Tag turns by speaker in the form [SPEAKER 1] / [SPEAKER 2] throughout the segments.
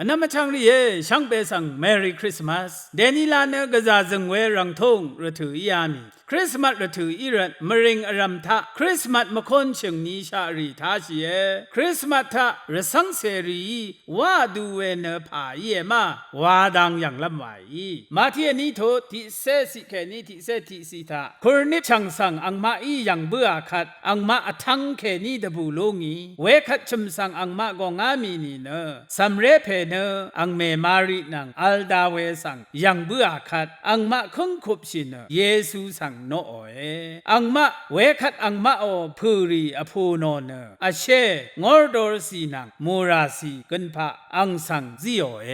[SPEAKER 1] อันนั้นมาช่างนี่เย่ช่างเปสัง Merry Christmas เดนิลาเนกษาจึงเวรังทงระถือยามีคริสต์มาสระถืออีรันมริงอรัมทะคริสต์มาสมคนเชิงนิชารีทาชีเอคริสต์มาสทะระสังเสรีว่าดูเวเนผาเยมาวาดังอย่างลำไหวมาที่นี้โทที่เสสิแค่นี้ที่เสที่สิทาคุณนิชังสังอังมาอีอย่างเบื่อขัดอังมาทั้งแค่นี้ดบูลงีเวขัดชมสังอังมากองามีนี่เนสำเร็จเพเนอังเมมารีนังอัลดาเวสังอย่างเบื่อขัดอังมาคงคุบชินเยซูสังโนเออังมะเวคัดอังมะโอพูรีอภูโนเนอาเชงอร์ดอร์สีนังมูราสีกันพะอังสังซิโอเอ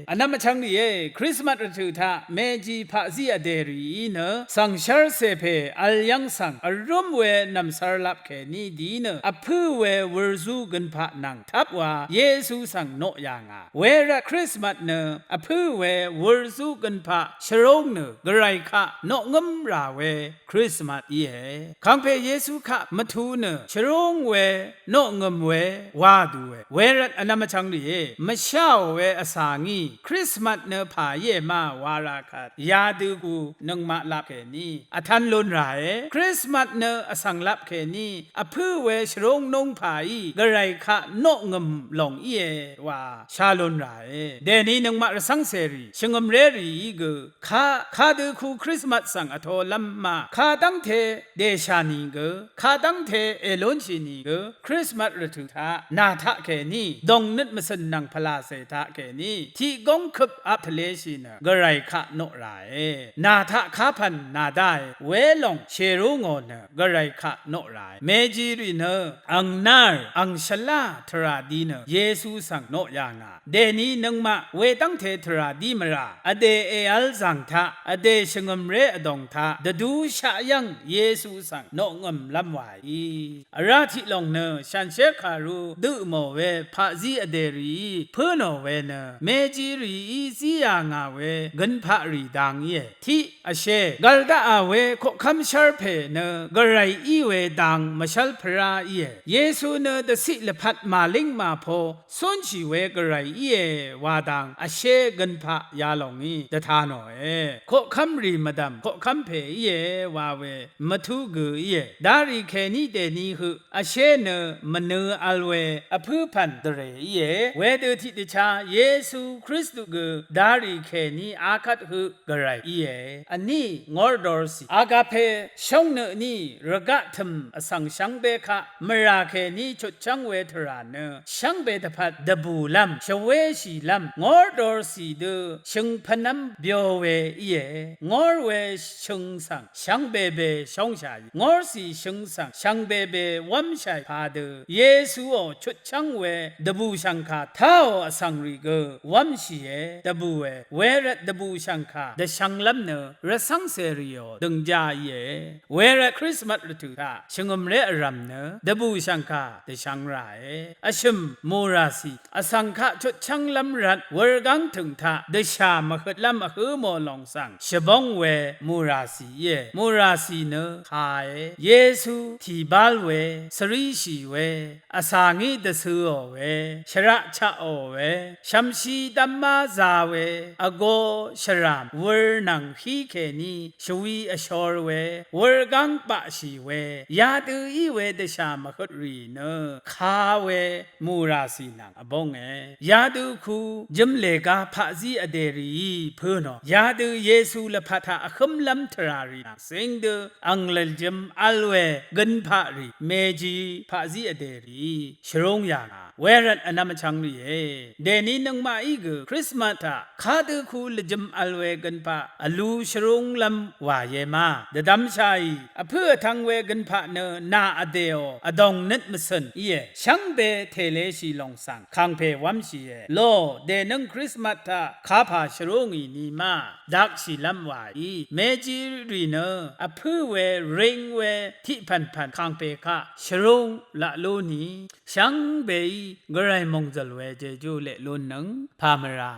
[SPEAKER 1] อันนั้นมาช่างนี่เอคริสต์มาสถือท่าเมจีพะซิอเดรีเนสังชาร์เซเพอัลยังสังอารมเวนำสารลับแค่นี้ดีเนอพูเววรซูกันพะนังทับว่าเยซูสังโนยางาเวระคริสต์มาสเนอพูเววรซูกันพะชโรงเนกไรคะโนงมราเวคริสต์มาสเย่ขังเพเยซูขะมาทูเนชโรงเวโนงมเววาดูเวรัตอนามาชังดีมะชาวเวอสางีคริสต์มาสเนผาเยมาวาราคัดยาดูกูนึงมาลับแค่นี้อทันลุนไรคริสต์มาสเนอสังลับแค่นี้อพูเวชโรงนงผาอีกระไรคะโนงมหลงเยว่าชาลุนไรเดนี้นึงมาสังเสรีชงมเรรีกูข้าดูคูคริสต์มาสสังอโทลัมมาข้าตั้งเทเดชานีกข้าตั้งเทเอลอนชินีกคริสต์มาสระถุทานาทะแค่นี้ดงนึดมสนังพลาเสทะแค่นี้ที่กงคึบอัพเลชินกไรคะโนไรนาทะข้าพันนาได้เวลงเชรุงอนกไรคะโนไรเมจิริเนอังนาร์อังชลาทราดีเนเยซูสังโนยางาเดนี้นึงมาเวตั้งเททราดีมราอเดเออัลสังทะอเดชงมเรอดงทะดดูชายังเยซูสังโนงมลำไหวอราธิลงเนชันเชคารูดูโมเวพาซีอเดรีเพื่อนเวเนเมจิรีอีซียางาเวกันพารีดังเยที่อเชกัลดาอาเวขคำชาร์เพเนกไรอีเวดังมาชัลพระเยเยซูเนดสิลพัดมาลิงมาโพสุนชีเวกไรเยวาดังอเชกันพายาลงอีตถานเอขคำรีมาดำขคำเพเยวาเวมาทุกุเยดาริเคนีเดนีหุอเชเนมเนอัลเวอพูพันตเรเยเวเดทิติชาเยซูคริสต์กุดาริเคนีอาคัดหุกไรเยอันนี้งอร์ดอร์สีอากาเพชงเนนีระกะทมอสังชังเบคะมราเคนีชุดชังเวทราเนชังเบตพัดดบูลัมชเวชีลัมงอร์ดอร์สีเดชงพนัมเบียวเวเยงอร์เวชงสังชังเบเบชงชายงอร์สีชงสังชังเบเบวัมชัยพาเดเยซูอชุดชังเวดบูชังคาท้าวอสังริเกวัมชีเอดบูเวรดบูชังคาเดชังลัมเนรสังเสริโอดึงจาเยเวรคริสต์มาสระถุทาชงมเรอรัมเนดบูชังคาเดชังไรอชมมูราสีอสังคาชุดชังลัมรัดเวรกังถึงทาเดชามขดลัมหือโมลองสังชบงเวมูราสีเยมูราสีเนขายเยซูที่บาลเวสริชีเวอสางีดสือเวชระชะโอเวชัมชีดัมมาซาเวอโกชรามเวรนังฮีเคนีชวีอชอร์เวเวรกังปะชีเวยาตืออีเวเดชามขดรีเนคาเวมูราสีนังอบงเอยาตือคูจิมเลกาพะซีอเดรีเพื่อนยาตือเยซูละพัทาอคัมลัมทรารีสิงเดอังเลจิมอัลเวกันพะรีเมจีพะซีอเดรีชรงยางเวรัตอนามาชังรีเดนี้นึงมาอีกคริสต์มาสข้าดูคูลจิมอัลเวกันพะอลูชรงลัมวาเยมาเดดัมชัยเพื่อทางเวกันพะเนนาอเดโออดงนิดมสันเยชังเบเทเลชีลองสังคังเพวัมชีโลเดนึงคริสต์มาสข้าพาชรงอีนีมาดักชีลัมวายเมจิรีเนเพื่อเวริงเวที่พันคังเพคะชรงละโลนีชังเบกระไรมงจลเวเจจูเลลุนนังพามรา